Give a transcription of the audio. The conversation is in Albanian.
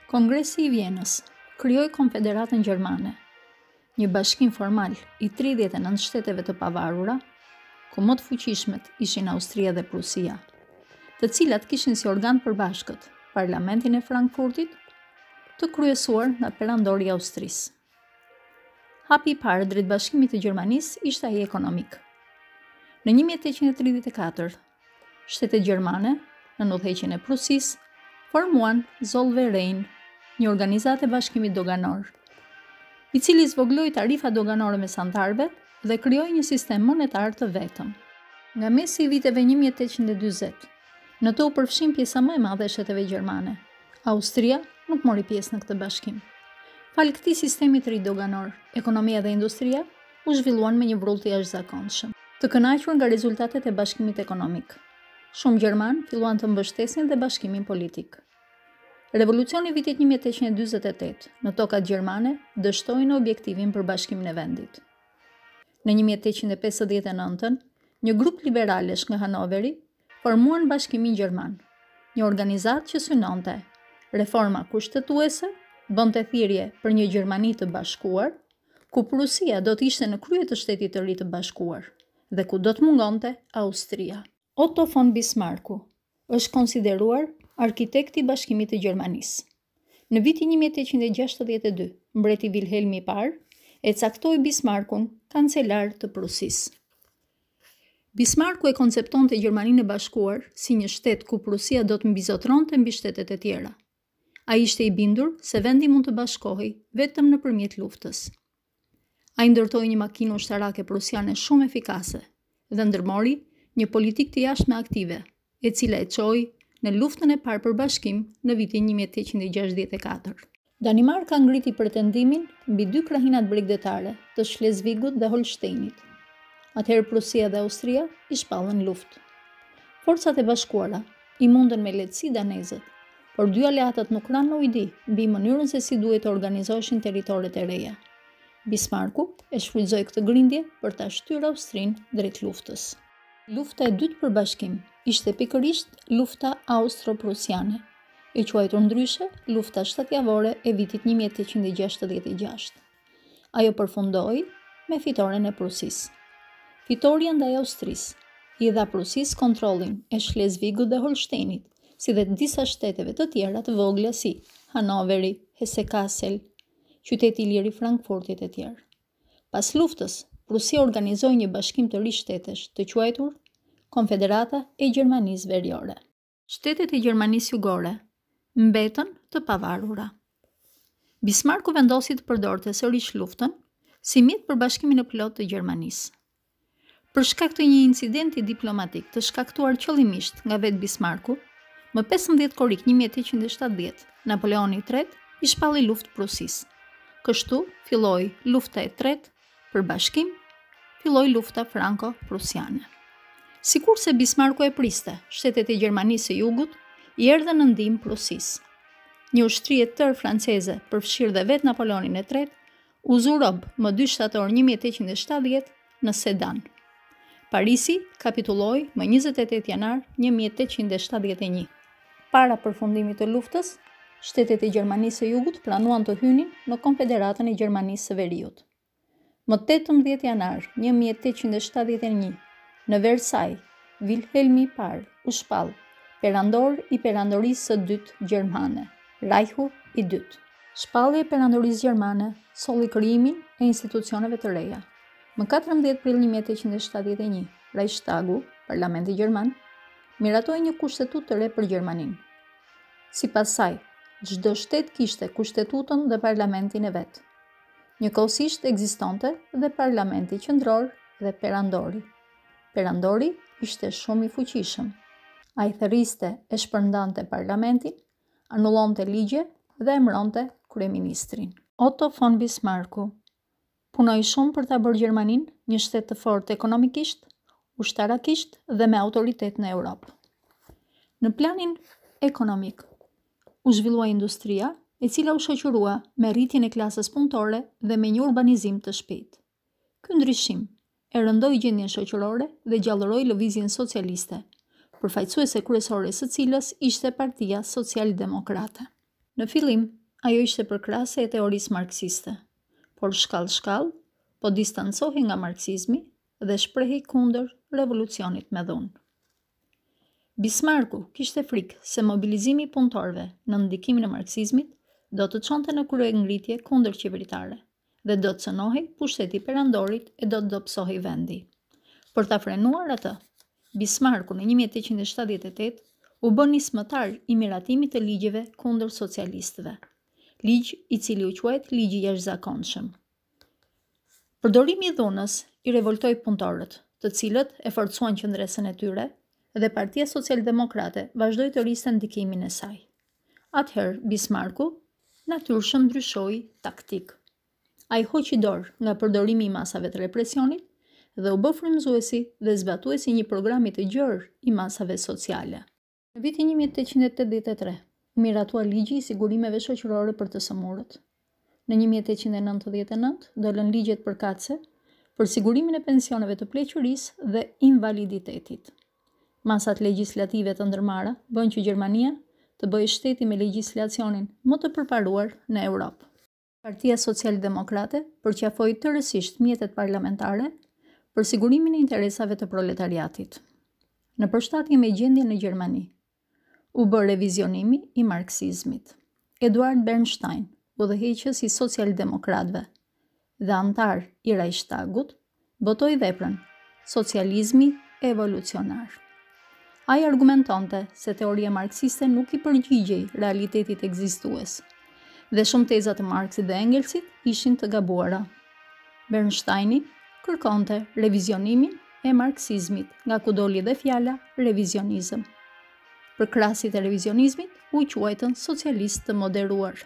Kongresi i Vjenës krijoi Konfederatën Gjermane, një bashkim formal i 39 shteteve të pavarura, ku më të fuqishmet ishin Austria dhe Prusia, të cilat kishin si organ përbashkët Parlamentin e Frankfurtit, të kryesuar nga perandori i Austrisë. Hapi i parë drejt bashkimit të Gjermanisë ishte ai ekonomik. Në 1834, shtetet gjermane, në udhëheqjen e Prusisë, formuan Zollverein, një organizatë e bashkimit doganor, i cili zvogloi tarifa doganore mes anëtarëve dhe krijoi një sistem monetar të vetëm. Nga mesi i viteve 1840, në të u përfshin pjesa më e madhe e shteteve gjermane. Austria nuk mori pjesë në këtë bashkim. Fal këtij sistemi të ri doganor, ekonomia dhe industria u zhvilluan me një vrull të jashtëzakonshëm. Të kënaqur nga rezultatet e bashkimit ekonomik, shumë gjerman filluan të mbështesnin dhe bashkimin politik. Revolucioni i vitit 1848 në tokat gjermane dështoi në objektivin për bashkimin e vendit. Në 1859, një grup liberalesh nga Hanoveri formuan Bashkimin Gjerman, një organizatë që synonte reforma kushtetuese, bënte thirrje për një Gjermani të bashkuar, ku Prusia do të ishte në krye të shtetit të ri të bashkuar dhe ku do të mungonte Austria. Otto von Bismarcku është konsideruar arkitekti i bashkimit të Gjermanisë. Në vitin 1862, mbreti Wilhelmi I e caktoi Bismarckun kancelar të Prusisë. Bismarcku e konceptonte Gjermaninë e bashkuar si një shtet ku Prusia do të mbizotronte mbi shtetet e tjera. Ai ishte i bindur se vendi mund të bashkohej vetëm nëpërmjet luftës. Ai ndërtoi një makinë ushtarake prusiane shumë efikase dhe ndërmori një politikë të jashtme aktive, e cila e çoi në luftën e parë për bashkim në vitin 1864. Danimarka ngriti pretendimin mbi dy krahinat bregdetare të Shlesvigut dhe Holsteinit. Atëherë Prusia dhe Austria i shpallën luftë. Forcat e bashkuara i mundën me lehtësi danezët, por dy aleatët nuk ranë në ujdi mbi mënyrën se si duhet të organizoheshin territoret e reja. Bismarcku e shfrytëzoi këtë grindje për ta shtyrë Austrinë drejt luftës. Lufta e dytë për bashkim ishte pikërisht lufta austro-prusiane, e quajtur ndryshe lufta shtatjavore e vitit 1866. Ajo përfundoi me fitoren e Prusisë. Fitoria ndaj Austrisë i dha Prusisë kontrollin e Shlesvigut dhe Holsteinit, si dhe disa shteteve të tjera të vogla si Hanoveri, Hesse-Kassel, qyteti i lirë i Frankfurtit e tjerë. Pas luftës, Prusia organizoi një bashkim të ri shtetesh, të quajtur Konfederata e Gjermanisë Veriore. Shtetet e Gjermanisë Jugore mbetën të pavarura. Bismarcku vendosi të përdorte sërish luftën si mjet për bashkimin e plot të Gjermanisë. Për shkak të një incidenti diplomatik të shkaktuar qëllimisht nga vetë Bismarcku, më 15 korrik 1870, Napoleoni III i shpalli luftë Prusisë. Kështu filloi lufta e tretë për bashkim, filloi lufta franko-prusiane. Sikurse Bismarcku e priste, shtetet e Gjermanisë së Jugut i erdhën në ndihmë Prusisë. Një ushtri e tërë franceze, përfshirë dhe vetë Napoleonin e III, u zu rob më 2 shtator 1870 në Sedan. Parisi kapitulloi më 28 janar 1871. Para përfundimit të luftës, shtetet e Gjermanisë së Jugut planuan të hynin në Konfederatën e Gjermanisë së Veriut. Më 18 janar 1871, në Versailles, Wilhelmi I u shpall perandor i perandorisë së dytë gjermane, Reichu i dytë. Shpallja e perandorisë gjermane solli krijimin e institucioneve të reja. Më 14 prill 1871, Reichstagu, Parlamenti Gjerman, miratoi një kushtetut të re për Gjermaninë. Sipas saj, çdo shtet kishte kushtetutën dhe parlamentin e vet. Njëkohësisht ekzistonte dhe Parlamenti Qendror dhe Perandori. Perandori ishte shumë i fuqishëm. Ai thërriste e shpërndante parlamentin, anullonte ligje dhe emëronte kryeministrin. Otto von Bismarcku punoi shumë për ta bërë Gjermaninë një shtet të fortë ekonomikisht, ushtarakisht dhe me autoritet në Europë. Në planin ekonomik, u zhvillua industria, e cila u shoqërua me rritjen e klasës punëtore dhe me një urbanizim të shpejtë. Ky ndryshim e rëndoi gjendjen shoqërore dhe gjallëroi lëvizjen socialiste, përfaqësuese kryesore së cilës ishte Partia Socialdemokrate. Në fillim, ajo ishte përkrahase e teorisë marksiste, por shkallë po distancohej nga marksizmi dhe shprehej kundër revolucionit me dhunë. Bismarcku kishte frikë se mobilizimi i punëtorëve në ndikimin e marksizmit do të çonte në kryengritje kundër qeveritare dhe do të cënohej pushteti perandorit e do të dobësohej vendi. Për ta frenuar atë, Bismarcku në 1878 u bë nismëtar i miratimit të ligjeve kundër socialistëve, ligj i cili u quajt ligji i jashtëzakonshëm. Përdorimi i dhunës i revoltoi punëtorët, të cilët e forcuan qëndresën e tyre dhe Partia Socialdemokrate vazhdoi të rriste ndikimin e saj. Atëherë Bismarcku natyrshëm ndryshoi taktik. Ai hoqi dorë nga përdorimi i masave të represionit dhe u bë frymëzuesi dhe zbatuesi një programi të gjerë i masave sociale. Në vitin 1883, u miratua ligji i sigurimeve shoqërore për të sëmurët. Në 1899 dolën ligjet përkatëse për sigurimin e pensioneve të pleqërisë dhe invaliditetit. Masat legjislative të ndërmarra bën që Gjermania të bëjë shteti me legjislacionin më të përparuar në Europë. Partia Socialdemokrate përqafoi tërësisht mjetet parlamentare për sigurimin e interesave të proletariatit. Në përshtatje me gjendjen në Gjermani, u bë revizionimi i marksizmit. Eduard Bernstein, udhëheqës i socialdemokratëve dhe antar i Reichstagut, botoi veprën Socializmi evolucionar. Ai argumentonte se teoria marksiste nuk i përgjigjej realitetit ekzistues dhe shumë teza të Marxit dhe Engelsit ishin të gabuara. Bernsteini kërkonte revizionimin e marksizmit, nga ku doli dhe fjala revizionizëm. Përkrahasit e revizionizmit u quajtën socialistë të moderuar.